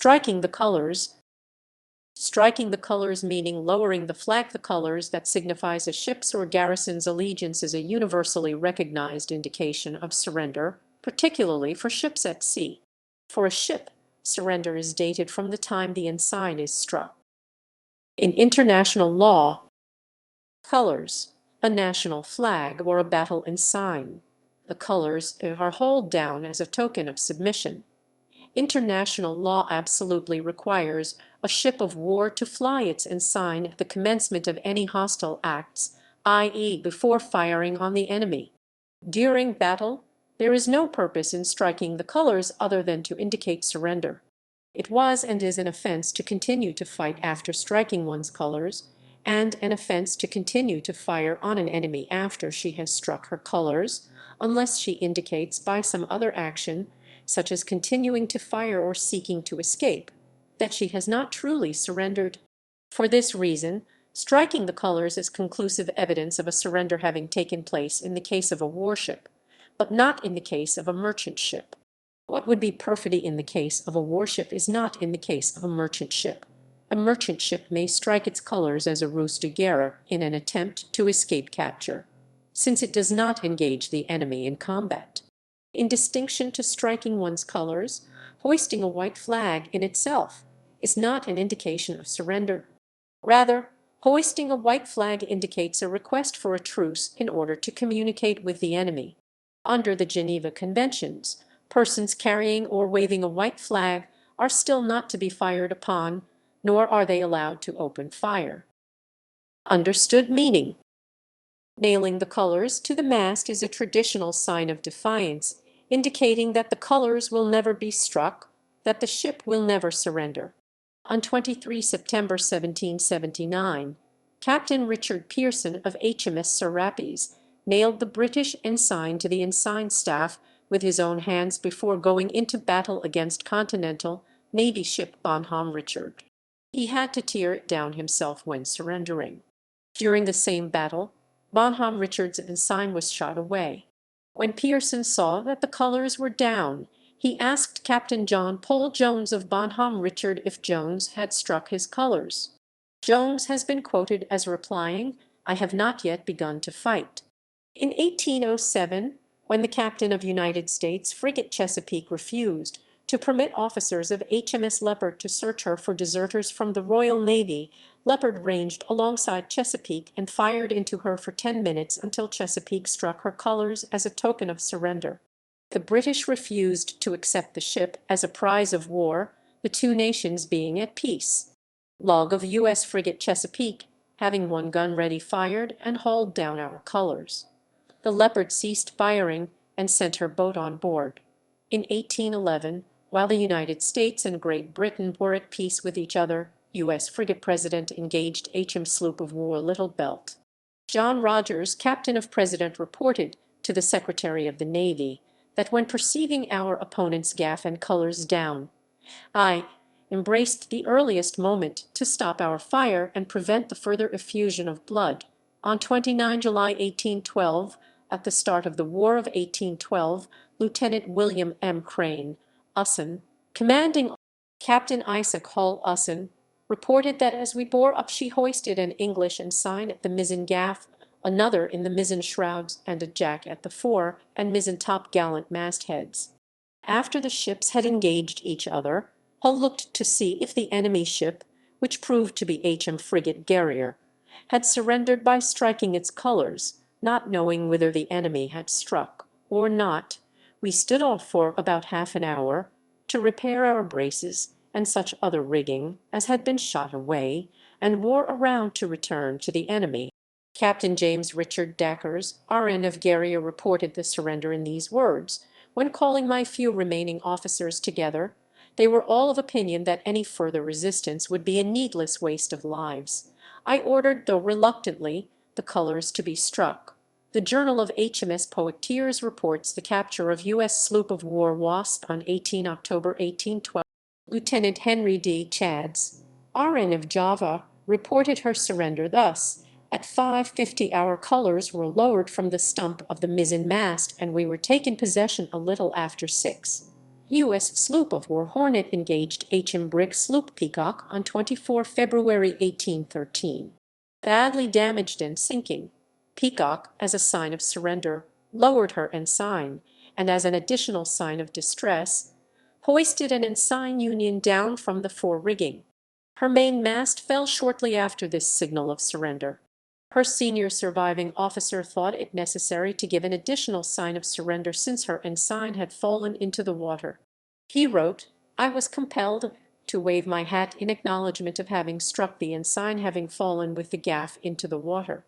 Striking the colors. Striking the colors meaning lowering the flag. The colors that signifies a ship's or garrison's allegiance is a universally recognized indication of surrender, particularly for ships at sea. For a ship, surrender is dated from the time the ensign is struck. In international law, colors, a national flag or a battle ensign. The colors are hauled down as a token of submission. International law absolutely requires a ship of war to fly its ensign at the commencement of any hostile acts, i.e., before firing on the enemy. During battle, there is no purpose in striking the colors other than to indicate surrender. It was and is an offense to continue to fight after striking one's colors, and an offense to continue to fire on an enemy after she has struck her colors, unless she indicates by some other action, such as continuing to fire or seeking to escape, that she has not truly surrendered. For this reason, striking the colors is conclusive evidence of a surrender having taken place in the case of a warship, but not in the case of a merchant ship. What would be perfidy in the case of a warship is not in the case of a merchant ship. A merchant ship may strike its colors as a ruse de guerre in an attempt to escape capture, since it does not engage the enemy in combat. In distinction to striking one's colors, hoisting a white flag in itself is not an indication of surrender. Rather, hoisting a white flag indicates a request for a truce in order to communicate with the enemy. Under the Geneva Conventions, persons carrying or waving a white flag are still not to be fired upon, nor are they allowed to open fire. Understood meaning. Nailing the colors to the mast is a traditional sign of defiance, indicating that the colors will never be struck, that the ship will never surrender. On 23 September 1779, Captain Richard Pearson of HMS Serapis nailed the British ensign to the ensign staff with his own hands before going into battle against Continental Navy ship Bonhomme Richard. He had to tear it down himself when surrendering. During the same battle, Bonhomme Richard's ensign was shot away. When Pearson saw that the colors were down, he asked Captain John Paul Jones of Bonhomme Richard if Jones had struck his colors. Jones has been quoted as replying, "I have not yet begun to fight." In 1807, when the captain of United States frigate Chesapeake refused to permit officers of HMS Leopard to search her for deserters from the Royal Navy, Leopard ranged alongside Chesapeake and fired into her for 10 minutes until Chesapeake struck her colors as a token of surrender. The British refused to accept the ship as a prize of war, the two nations being at peace. Log of U.S. frigate Chesapeake, having one gun ready, fired and hauled down our colors. The Leopard ceased firing and sent her boat on board. In 1811, while the United States and Great Britain were at peace with each other, U.S. frigate President engaged HM sloop of war Little Belt. John Rogers, captain of President, reported to the Secretary of the Navy that when perceiving our opponent's gaff and colors down, I embraced the earliest moment to stop our fire and prevent the further effusion of blood. On 29 July 1812, at the start of the War of 1812, Lieutenant William M. Crane, Usson, commanding Captain Isaac Hull Usson, reported that as we bore up she hoisted an English ensign at the mizzen gaff, another in the mizzen shrouds, and a jack at the fore and mizzen top gallant mastheads. After the ships had engaged each other, Hull looked to see if the enemy ship, which proved to be HM frigate Guerrier, had surrendered by striking its colors, not knowing whether the enemy had struck or not. We stood off for about half an hour to repair our braces and such other rigging as had been shot away, and wore around to return to the enemy. Captain James Richard Dackers, RN of Guerrier, reported the surrender in these words: "When calling my few remaining officers together, they were all of opinion that any further resistance would be a needless waste of lives. I ordered, though reluctantly, the colors to be struck." The Journal of HMS Poictiers reports the capture of U.S. sloop of war Wasp on 18 October 1812. Lieutenant Henry D. Chads, RN of Java, reported her surrender thus: "At 5:50 our colors were lowered from the stump of the mizzen mast, and we were taken possession a little after 6. U.S. sloop of war Hornet engaged HM brig sloop Peacock on 24 February 1813. Badly damaged and sinking, Peacock, as a sign of surrender, lowered her ensign, and as an additional sign of distress, hoisted an ensign union down from the fore rigging. Her mainmast fell shortly after this signal of surrender. Her senior surviving officer thought it necessary to give an additional sign of surrender since her ensign had fallen into the water. He wrote, "I was compelled to wave my hat in acknowledgment of having struck the ensign having fallen with the gaff into the water."